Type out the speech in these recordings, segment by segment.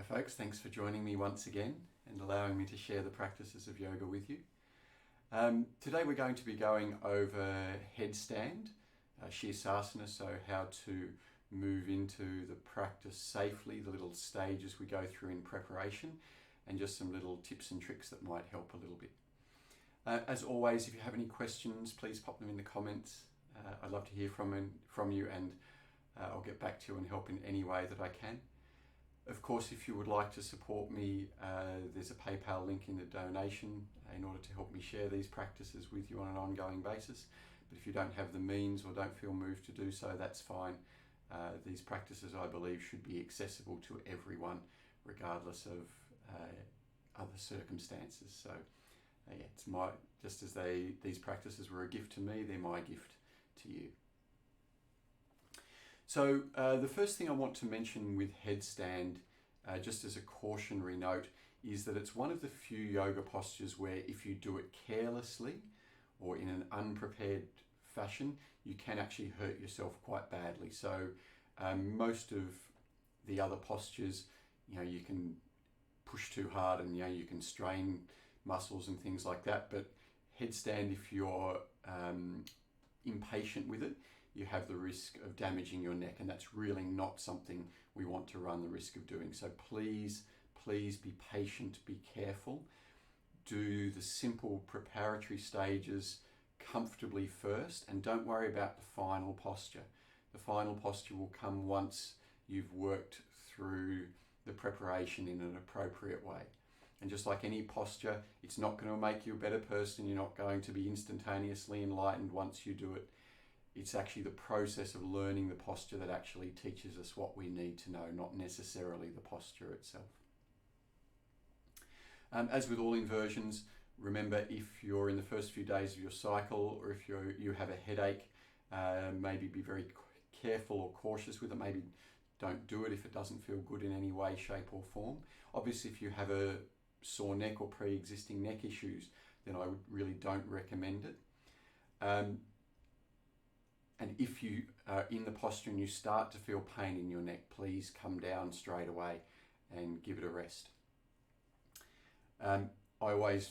folks, thanks for joining me once again and allowing me to share the practices of yoga with you. Today we're going to be going over headstand, Sirsasana, so how to move into the practice safely, the little stages we go through in preparation, and just some little tips and tricks that might help a little bit. As always, if you have any questions, please pop them in the comments. I'd love to hear from you, and I'll get back to you and help in any way that I can. Of course, if you would like to support me, there's a PayPal link in the donation in order to help me share these practices with you on an ongoing basis. But if you don't have the means or don't feel moved to do so, that's fine. These practices, I believe, should be accessible to everyone, regardless of other circumstances. So, it's just as these practices were a gift to me, they're my gift to you. So the first thing I want to mention with headstand, just as a cautionary note, is that it's one of the few yoga postures where if you do it carelessly or in an unprepared fashion, you can actually hurt yourself quite badly. So most of the other postures, you can push too hard and you can strain muscles and things like that. But headstand, if you're impatient with it, you have the risk of damaging your neck, and that's really not something we want to run the risk of doing. So please be patient, be careful. Do the simple preparatory stages comfortably first, and don't worry about the final posture. The final posture will come once you've worked through the preparation in an appropriate way. And just like any posture, it's not going to make you a better person. You're not going to be instantaneously enlightened once you do it. It's actually the process of learning the posture that actually teaches us what we need to know, not necessarily the posture itself. As with all inversions, remember, if you're in the first few days of your cycle, or if you have a headache, maybe be very careful or cautious with it. Maybe don't do it if it doesn't feel good in any way, shape or form. Obviously, if you have a sore neck or pre-existing neck issues, then I really don't recommend it. And if you are in the posture and you start to feel pain in your neck, please come down straight away and give it a rest. I always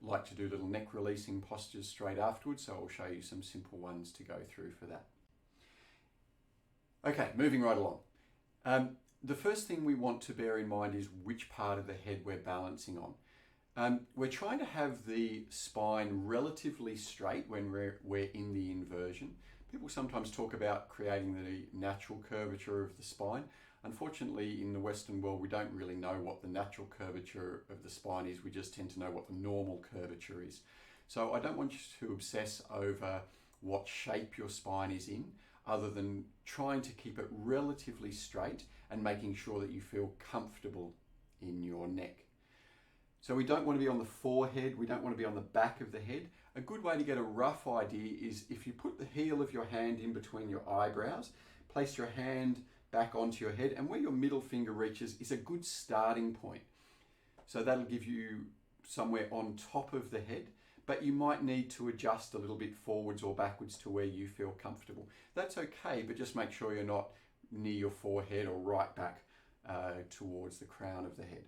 like to do little neck releasing postures straight afterwards, so I'll show you some simple ones to go through for that. Okay, moving right along. The first thing we want to bear in mind is which part of the head we're balancing on. We're trying to have the spine relatively straight when we're in the inversion. People sometimes talk about creating the natural curvature of the spine. Unfortunately, in the Western world, we don't really know what the natural curvature of the spine is. We just tend to know what the normal curvature is. So I don't want you to obsess over what shape your spine is in, other than trying to keep it relatively straight and making sure that you feel comfortable in your neck. So we don't want to be on the forehead, we don't want to be on the back of the head. A good way to get a rough idea is if you put the heel of your hand in between your eyebrows, place your hand back onto your head, and where your middle finger reaches is a good starting point. So that'll give you somewhere on top of the head, but you might need to adjust a little bit forwards or backwards to where you feel comfortable. That's okay, but just make sure you're not near your forehead or right back towards the crown of the head.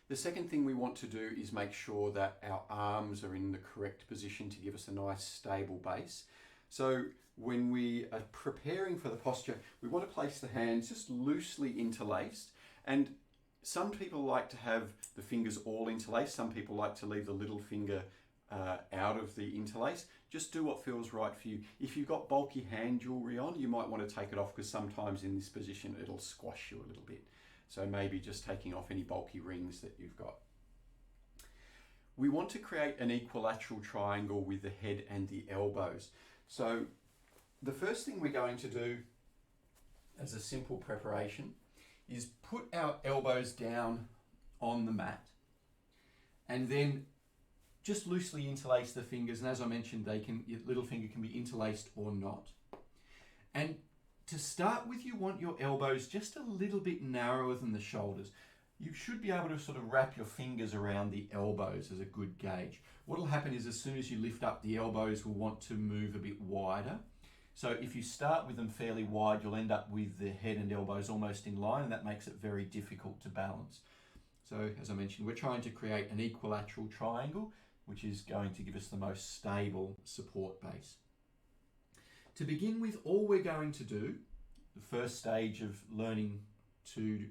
The second thing we want to do is make sure that our arms are in the correct position to give us a nice stable base. So when we are preparing for the posture, we want to place the hands just loosely interlaced, and some people like to have the fingers all interlaced. Some people like to leave the little finger out of the interlace. Just do what feels right for you. If you've got bulky hand jewelry on, you might want to take it off, because sometimes in this position it'll squash you a little bit. So maybe just taking off any bulky rings that you've got. We want to create an equilateral triangle with the head and the elbows. So the first thing we're going to do as a simple preparation is put our elbows down on the mat, and then just loosely interlace the fingers. And as I mentioned, your little finger can be interlaced or not. And to start with, you want your elbows just a little bit narrower than the shoulders. You should be able to sort of wrap your fingers around the elbows as a good gauge. What will happen is as soon as you lift up, the elbows will want to move a bit wider. So if you start with them fairly wide, you'll end up with the head and elbows almost in line, and that makes it very difficult to balance. So as I mentioned, we're trying to create an equilateral triangle, which is going to give us the most stable support base. To begin with, all we're going to do, the first stage of learning to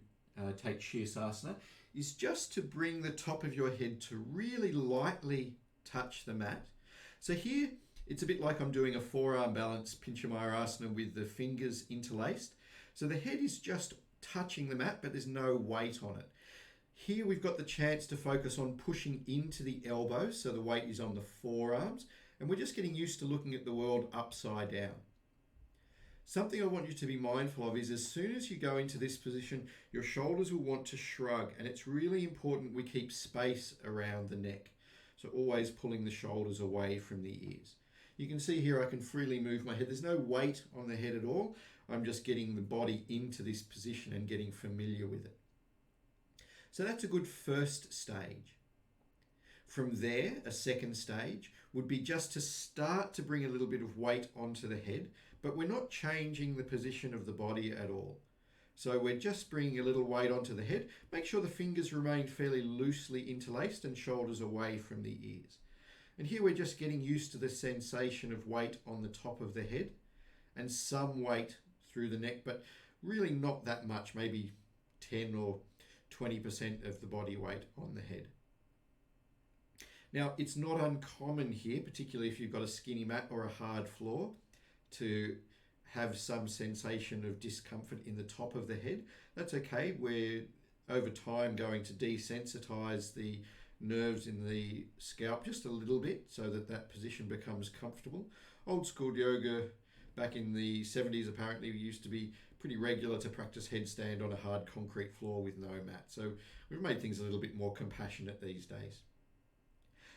take Sirsasana, is just to bring the top of your head to really lightly touch the mat. So here, it's a bit like I'm doing a forearm balance Pinchamayurasana with the fingers interlaced. So the head is just touching the mat, but there's no weight on it. Here we've got the chance to focus on pushing into the elbows, so the weight is on the forearms, and we're just getting used to looking at the world upside down. Something I want you to be mindful of is as soon as you go into this position, your shoulders will want to shrug, and it's really important we keep space around the neck. So always pulling the shoulders away from the ears. You can see here I can freely move my head. There's no weight on the head at all. I'm just getting the body into this position and getting familiar with it. So that's a good first stage. From there, a second stage would be just to start to bring a little bit of weight onto the head, but we're not changing the position of the body at all. So we're just bringing a little weight onto the head. Make sure the fingers remain fairly loosely interlaced and shoulders away from the ears. And here we're just getting used to the sensation of weight on the top of the head and some weight through the neck, but really not that much, maybe 10 or 20% of the body weight on the head. Now, it's not uncommon here, particularly if you've got a skinny mat or a hard floor, to have some sensation of discomfort in the top of the head. That's okay. We're over time going to desensitize the nerves in the scalp just a little bit so that that position becomes comfortable. Old school yoga back in the 70s apparently used to be pretty regular to practice headstand on a hard concrete floor with no mat. So we've made things a little bit more compassionate these days.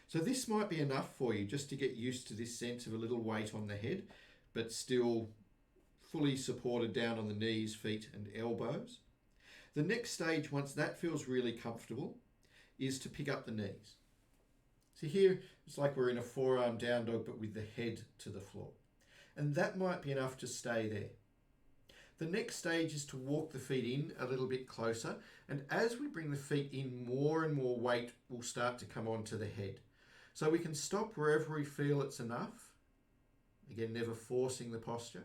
So this might be enough for you just to get used to this sense of a little weight on the head, but still fully supported down on the knees, feet and elbows. The next stage, once that feels really comfortable, is to pick up the knees. So here, it's like we're in a forearm down dog, but with the head to the floor. And that might be enough to stay there. The next stage is to walk the feet in a little bit closer. And as we bring the feet in, more and more weight will start to come onto the head. So we can stop wherever we feel it's enough. Again, never forcing the posture.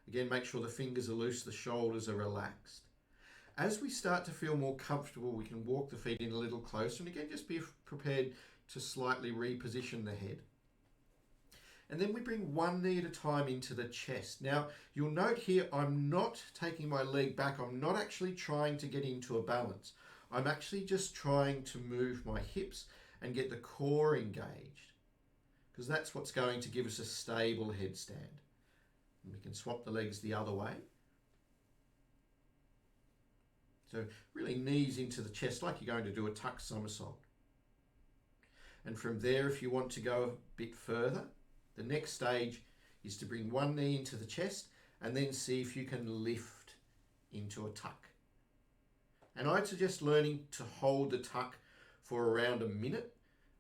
Again, make sure the fingers are loose, the shoulders are relaxed. As we start to feel more comfortable, we can walk the feet in a little closer. And again, just be prepared to slightly reposition the head. And then we bring one knee at a time into the chest. Now, you'll note here, I'm not taking my leg back. I'm not actually trying to get into a balance. I'm actually just trying to move my hips and get the core engaged, because that's what's going to give us a stable headstand. And we can swap the legs the other way. So really knees into the chest like you're going to do a tuck somersault. And from there, if you want to go a bit further, the next stage is to bring one knee into the chest and then see if you can lift into a tuck. And I'd suggest learning to hold the tuck for around a minute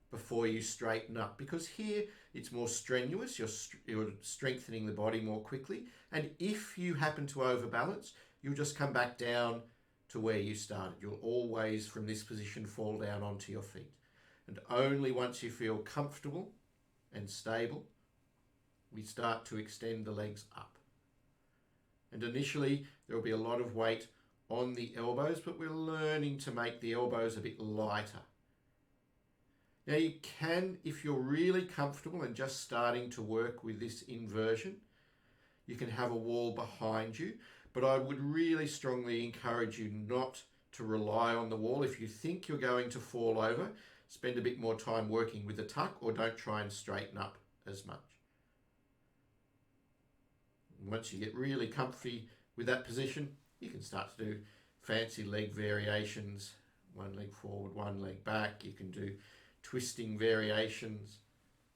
before you straighten up, because here it's more strenuous, you're strengthening the body more quickly, and if you happen to overbalance, you'll just come back down to where you started. You'll always, from this position, fall down onto your feet. And only once you feel comfortable and stable, we start to extend the legs up. And initially, there will be a lot of weight on the elbows, but we're learning to make the elbows a bit lighter. Now you can, if you're really comfortable and just starting to work with this inversion, you can have a wall behind you, but I would really strongly encourage you not to rely on the wall. If you think you're going to fall over, spend a bit more time working with the tuck, or don't try and straighten up as much. Once you get really comfy with that position, you can start to do fancy leg variations. One leg forward, one leg back. You can do twisting variations.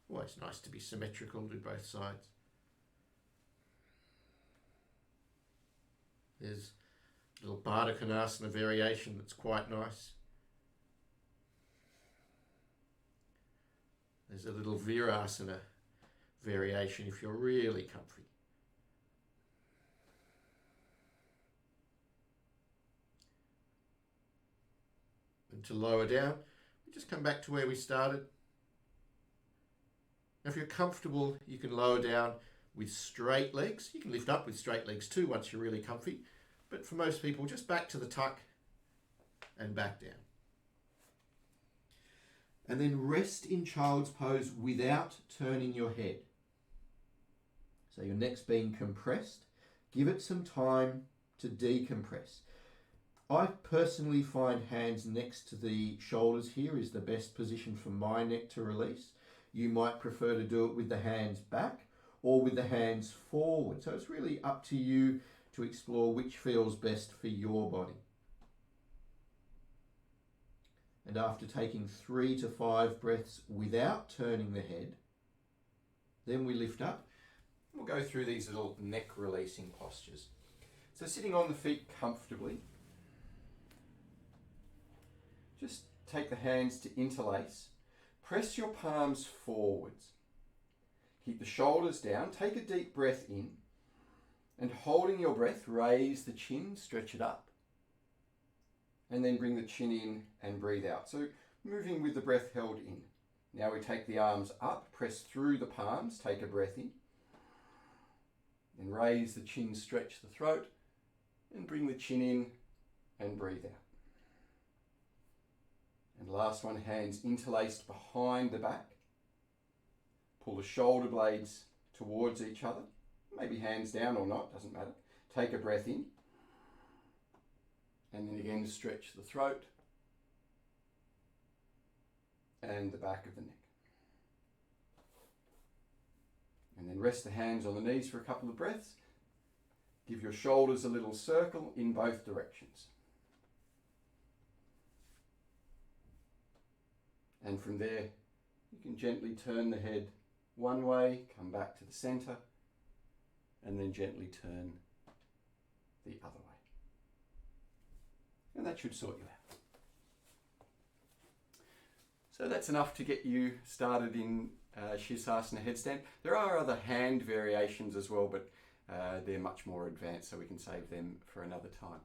Always nice to be symmetrical, do both sides. There's a little Baddha Konasana variation that's quite nice. There's a little Virasana variation if you're really comfy. And to lower down, we just come back to where we started. If you're comfortable, you can lower down with straight legs. You can lift up with straight legs too once you're really comfy. But for most people, just back to the tuck and back down. And then rest in child's pose without turning your head. So your neck's being compressed. Give it some time to decompress. I personally find hands next to the shoulders here is the best position for my neck to release. You might prefer to do it with the hands back or with the hands forward. So it's really up to you to explore which feels best for your body. And after taking 3 to 5 breaths without turning the head, then we lift up. We'll go through these little neck releasing postures. So sitting on the feet comfortably, just take the hands to interlace. Press your palms forwards. Keep the shoulders down. Take a deep breath in. And holding your breath, raise the chin, stretch it up. And then bring the chin in and breathe out. So moving with the breath held in. Now we take the arms up, press through the palms, take a breath in. Then raise the chin, stretch the throat, and bring the chin in and breathe out. And last one, hands interlaced behind the back. Pull the shoulder blades towards each other. Maybe hands down or not, doesn't matter. Take a breath in. And then again, stretch the throat and the back of the neck. And then rest the hands on the knees for a couple of breaths. Give your shoulders a little circle in both directions. And from there, you can gently turn the head one way, come back to the center, and then gently turn the other way. And that should sort you out. So that's enough to get you started in Sirsasana headstand. There are other hand variations as well, but they're much more advanced, so we can save them for another time.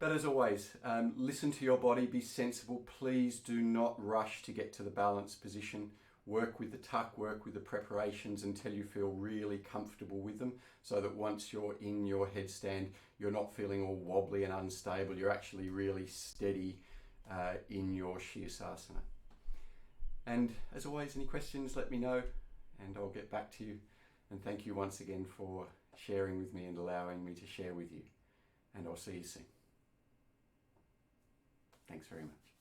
But as always, listen to your body, be sensible. Please do not rush to get to the balanced position. Work with the tuck, work with the preparations until you feel really comfortable with them, so that once you're in your headstand, you're not feeling all wobbly and unstable. You're actually really steady in your Sirsasana. And as always, any questions, let me know and I'll get back to you. And thank you once again for sharing with me and allowing me to share with you. And I'll see you soon. Thanks very much.